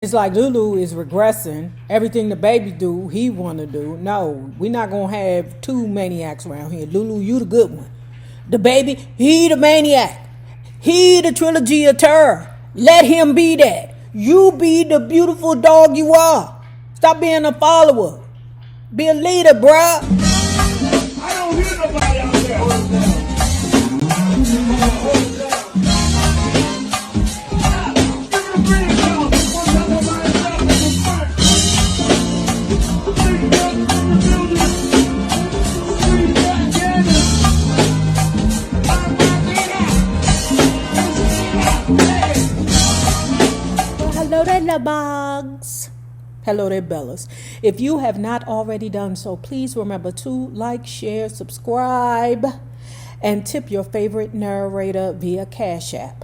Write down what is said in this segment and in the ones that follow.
It's like Lulu is regressing. Everything the baby do, he want to do. No, we're not going to have two maniacs around here. Lulu, you the good one. The baby, he the maniac. He the trilogy of terror. Let him be that. You be the beautiful dog you are. Stop being a follower. Be a leader, bruh. I don't hear nobody out there. Hello there, bugs. Hello there, Bellas. If you have not already done so, please remember to like, share, subscribe, and tip your favorite narrator via Cash App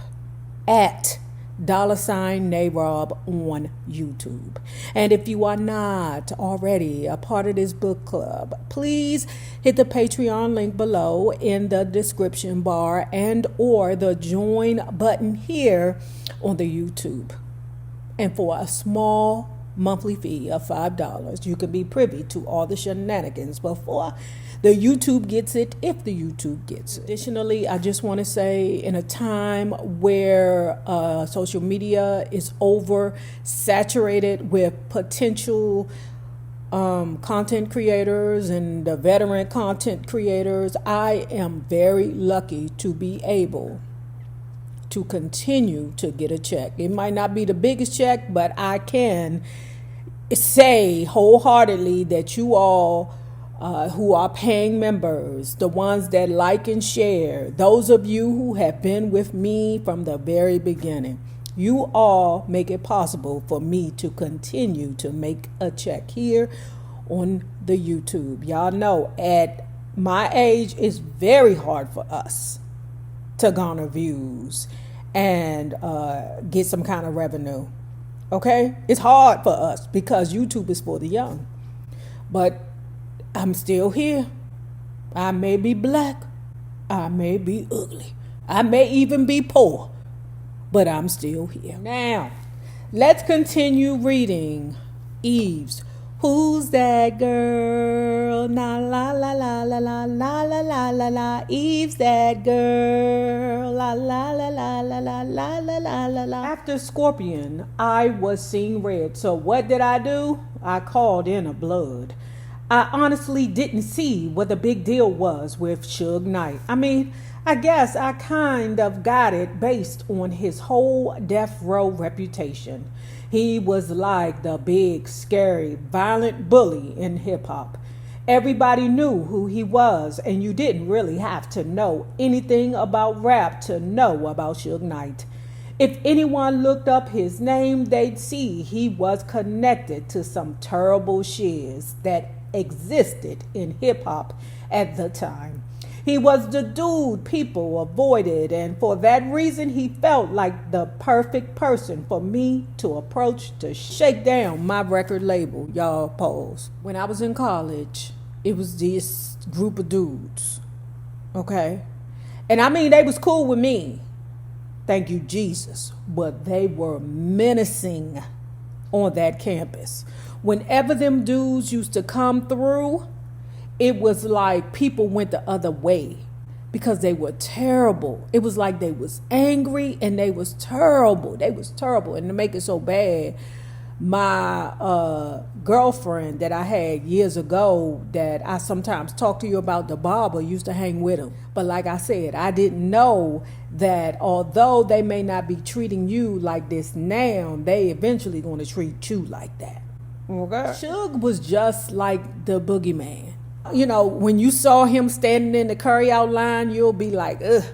at $NAROB on YouTube. And if you are not already a part of this book club, please hit the Patreon link below in the description bar and or the join button here on the YouTube. And for a small monthly fee of $5, you can be privy to all the shenanigans before the YouTube gets it, if the YouTube gets it. Additionally, I just want to say, in a time where social media is oversaturated with potential content creators and the veteran content creators, I am very lucky to be able to continue to get a check. It might not be the biggest check, but I can say wholeheartedly that you all who are paying members, the ones that like and share, those of you who have been with me from the very beginning, you all make it possible for me to continue to make a check here on the YouTube. Y'all know at my age, it's very hard for us to garner views and get some kind of revenue. Okay? It's hard for us because YouTube is for the young. But I'm still here. I may be black. I may be ugly. I may even be poor. But I'm still here. Now, let's continue reading Eve's Who's That Girl? La la la la la la la la la la la. Eve's that girl. La la la la la la la la la la la. After Scorpion, I was seeing red. So what did I do? I called in a blood. I honestly didn't see what the big deal was with Suge Knight. I mean, I guess I kind of got it based on his whole death row reputation. He was like the big, scary, violent bully in hip-hop. Everybody knew who he was, and you didn't really have to know anything about rap to know about Suge Knight. If anyone looked up his name, they'd see he was connected to some terrible shiz that existed in hip-hop at the time. He was the dude people avoided, and for that reason, he felt like the perfect person for me to approach to shake down my record label, y'all pose. When I was in college, it was this group of dudes, okay? And I mean, they was cool with me, thank you, Jesus, but they were menacing on that campus. Whenever them dudes used to come through, it was like people went the other way because they were terrible. It was like they was angry and they was terrible. They was terrible. And to make it so bad, my girlfriend that I had years ago that I sometimes talk to you about, the barber, used to hang with him. But like I said, I didn't know that although they may not be treating you like this now, they eventually going to treat you like that. Okay. Suge was just like the boogeyman. You know, when you saw him standing in the carry out line, you'll be like, ugh,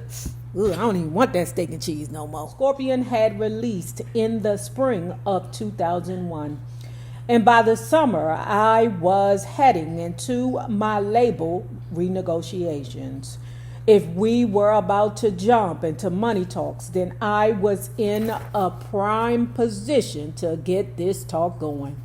I don't even want that steak and cheese no more. Scorpion had released in the spring of 2001. And by the summer, I was heading into my label renegotiations. If we were about to jump into money talks, then I was in a prime position to get this talk going.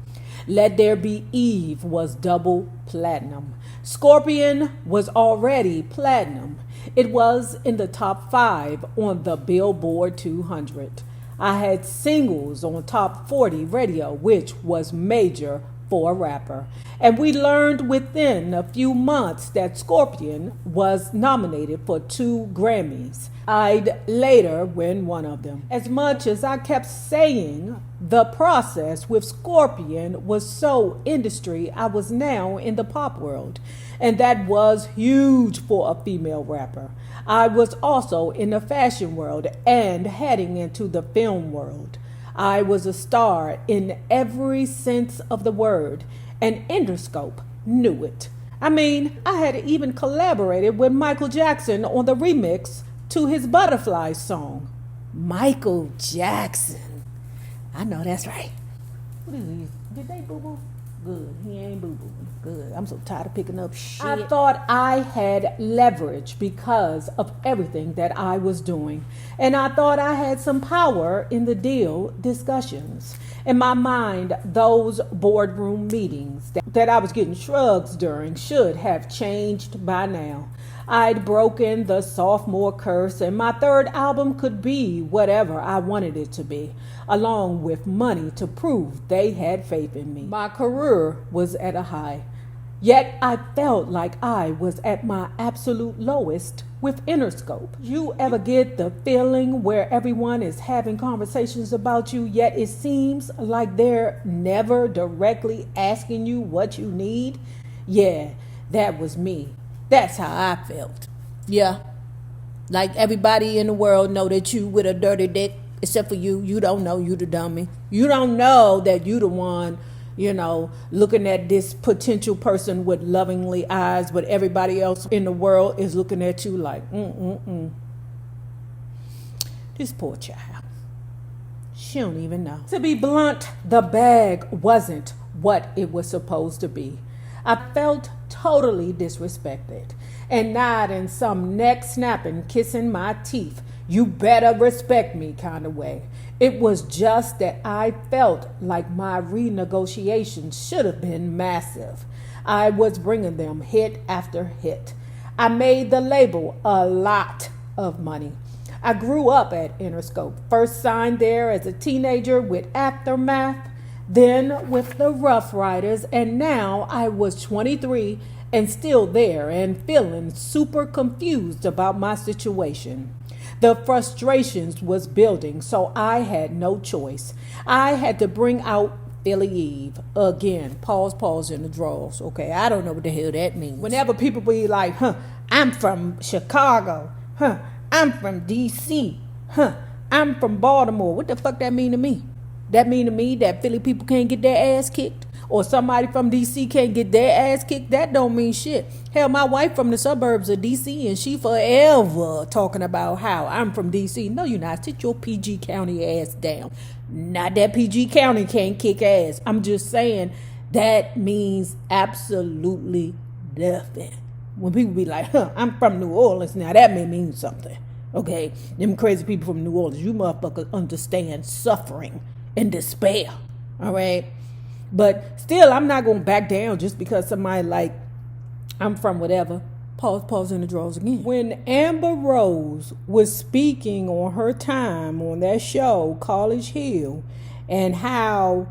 Let There Be Eve was double platinum. Scorpion was already platinum. It was in the top 5 on the Billboard 200. I had singles on Top 40 radio, which was major for a rapper. And we learned within a few months that Scorpion was nominated for 2 Grammys. I'd later win one of them. As much as I kept saying the process with Scorpion was so industry, I was now in the pop world. And that was huge for a female rapper. I was also in the fashion world and heading into the film world. I was a star in every sense of the word, and Interscope knew it. I mean, I had even collaborated with Michael Jackson on the remix to his Butterfly song. Michael Jackson. I know that's right. What is he? Did they boo-boo? Good. He ain't boo-boo. Good. I'm so tired of picking up shit. I thought I had leverage because of everything that I was doing. And I thought I had some power in the deal discussions. In my mind, those boardroom meetings that I was getting shrugs during should have changed by now. I'd broken the sophomore curse, and my 3rd album could be whatever I wanted it to be, along with money to prove they had faith in me. My career was at a high, yet I felt like I was at my absolute lowest with Interscope. You ever get the feeling where everyone is having conversations about you, yet it seems like they're never directly asking you what you need? Yeah, that was me. That's how I felt. Yeah. Like everybody in the world know that you with a dirty dick, except for you. You don't know, you the dummy. You don't know that you the one, looking at this potential person with lovingly eyes, but everybody else in the world is looking at you like, This poor child. She don't even know. To be blunt, the bag wasn't what it was supposed to be. I felt totally disrespected, and not in some neck snapping, kissing my teeth, you better respect me kind of way. It was just that I felt like my renegotiations should have been massive. I was bringing them hit after hit. I made the label a lot of money. I grew up at Interscope, first signed there as a teenager with Aftermath, then with the Rough Riders, and now I was 23 and still there and feeling super confused about my situation. The frustrations was building, so I had no choice. I had to bring out Philly Eve again. Pause in the drawers. Okay, I don't know what the hell that means. Whenever people be like, I'm from Chicago. I'm from D.C. I'm from Baltimore. What the fuck that mean to me? That mean to me that Philly people can't get their ass kicked? Or somebody from D.C. can't get their ass kicked? That don't mean shit. Hell, my wife from the suburbs of D.C. and she forever talking about how I'm from D.C. No, you're not. Sit your PG County ass down. Not that PG County can't kick ass. I'm just saying that means absolutely nothing. When people be like, I'm from New Orleans, now that may mean something. Okay? Them crazy people from New Orleans, you motherfuckers understand suffering and despair. All right? But still, I'm not going to back down just because somebody like, I'm from whatever. Pause in the drawers again. When Amber Rose was speaking on her time on that show, College Hill, and how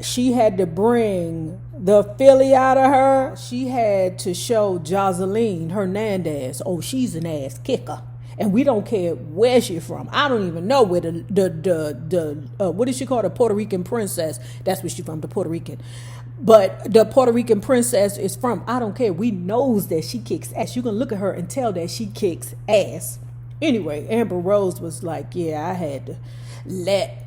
she had to bring the Philly out of her, she had to show Joseline Hernandez, oh, she's an ass kicker. And we don't care where she's from. I don't even know where the what is she called? The Puerto Rican princess. That's where she's from, the Puerto Rican. But the Puerto Rican princess is from. I don't care. We knows that she kicks ass. You can look at her and tell that she kicks ass. Anyway, Amber Rose was like, yeah, I had to let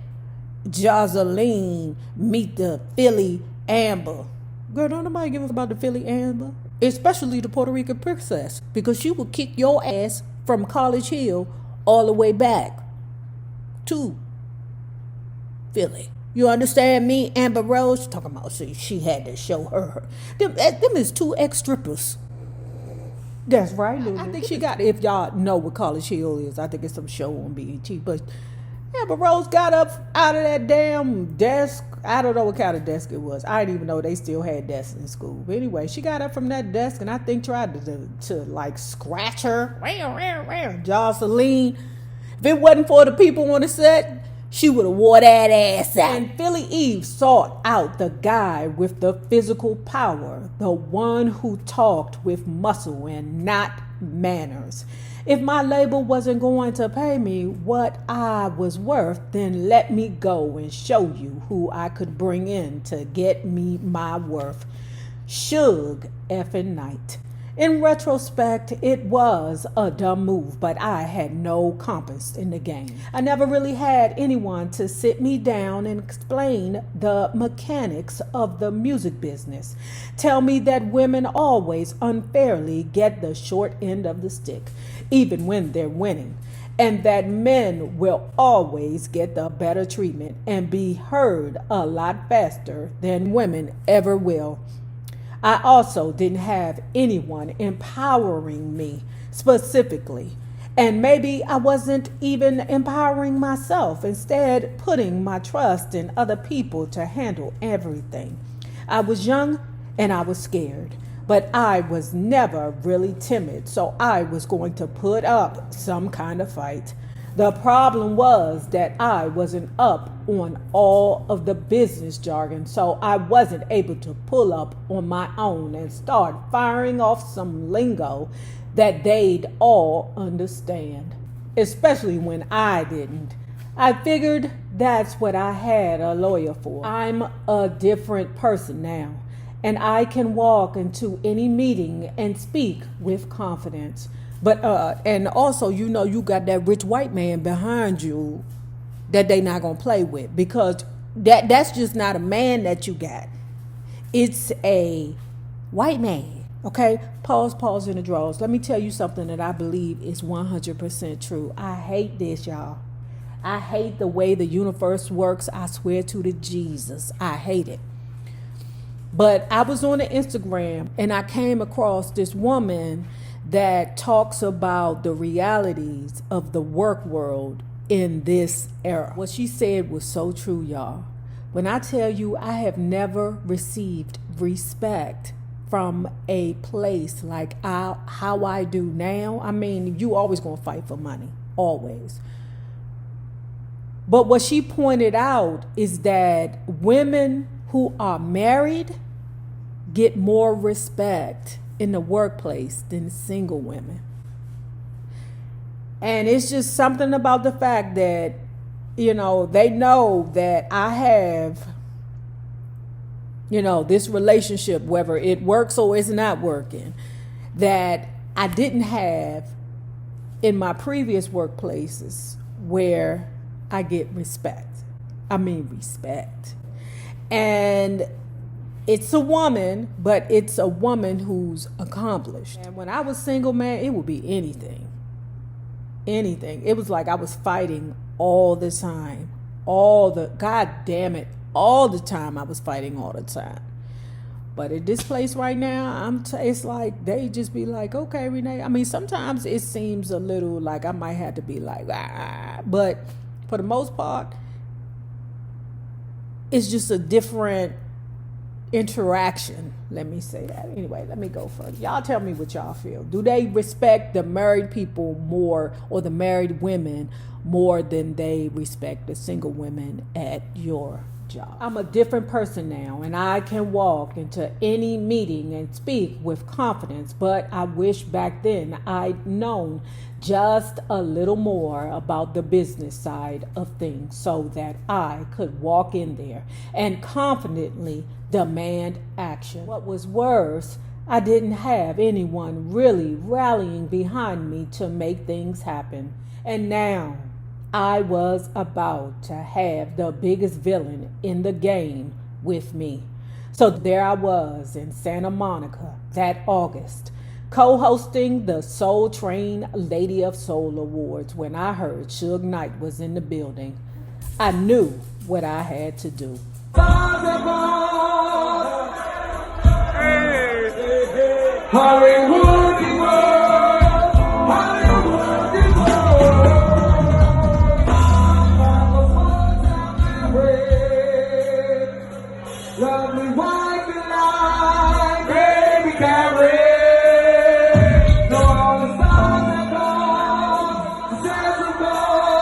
Joseline meet the Philly Amber. Girl, don't nobody give a about the Philly Amber. Especially the Puerto Rican princess. Because she will kick your ass from College Hill all the way back to Philly. You understand me, Amber Rose? Talking about she had to show her. Them is 2 ex-strippers. That's right, Lulu. I think she got, if y'all know what College Hill is, I think it's some show on BET. But Amber Rose got up out of that damn desk. I don't know what kind of desk it was. I didn't even know they still had desks in school. But anyway, she got up from that desk and I think tried to like scratch her. Joseline If it wasn't for the people on the set, she would have wore that ass out. And Philly Eve sought out the guy with the physical power, the one who talked with muscle and not manners. If my label wasn't going to pay me what I was worth, then let me go and show you who I could bring in to get me my worth. Suge effing Knight. In retrospect, it was a dumb move, but I had no compass in the game. I never really had anyone to sit me down and explain the mechanics of the music business. Tell me that women always unfairly get the short end of the stick, even when they're winning, and that men will always get the better treatment and be heard a lot faster than women ever will. I also didn't have anyone empowering me specifically. And maybe I wasn't even empowering myself, instead putting my trust in other people to handle everything. I was young and I was scared, but I was never really timid, so I was going to put up some kind of fight. The problem was that I wasn't up on all of the business jargon, so I wasn't able to pull up on my own and start firing off some lingo that they'd all understand, especially when I didn't. I figured that's what I had a lawyer for. I'm a different person now, and I can walk into any meeting and speak with confidence. But and also, you know, you got that rich white man behind you that they not gonna play with, because that's just not a man that you got. It's a white man. Okay, pause in the drawers. Let me tell you something that I believe is 100% true. I hate this, y'all. I hate the way the universe works. I swear to the Jesus, I hate it. But I was on the Instagram and I came across this woman that talks about the realities of the work world in this era. What she said was so true, y'all. When I tell you I have never received respect from a place like how I do now, I mean, you always gonna fight for money, always. But what she pointed out is that women who are married get more respect in the workplace than single women. And it's just something about the fact that, you know, they know that I have, you know, this relationship, whether it works or it's not working, that I didn't have in my previous workplaces where I get respect. I mean, respect. And it's a woman, but it's a woman who's accomplished. And when I was single, man, it would be anything. Anything. It was like I was fighting all the time. God damn it, all the time I was fighting all the time. But at this place right now, it's like they just be like, okay, Renee. I mean, sometimes it seems a little like I might have to be like, but for the most part, it's just a different interaction. Let me say that. Anyway, let me go further. Y'all tell me what y'all feel. Do they respect the married people more, or the married women more than they respect the single women at your job? I'm a different person now, and I can walk into any meeting and speak with confidence, but I wish back then I'd known just a little more about the business side of things so that I could walk in there and confidently demand action. What was worse, I didn't have anyone really rallying behind me to make things happen. And now I was about to have the biggest villain in the game with me. So there I was in Santa Monica that August, co-hosting the Soul Train Lady of Soul Awards, when I heard Suge Knight was in the building. I knew what I had to do. Hollywood, lovely white light, baby carry. No, all the stars that come, the stars that come.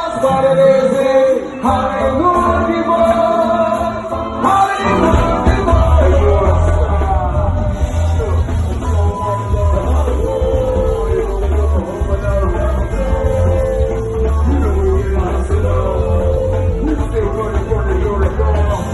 Hallelujah.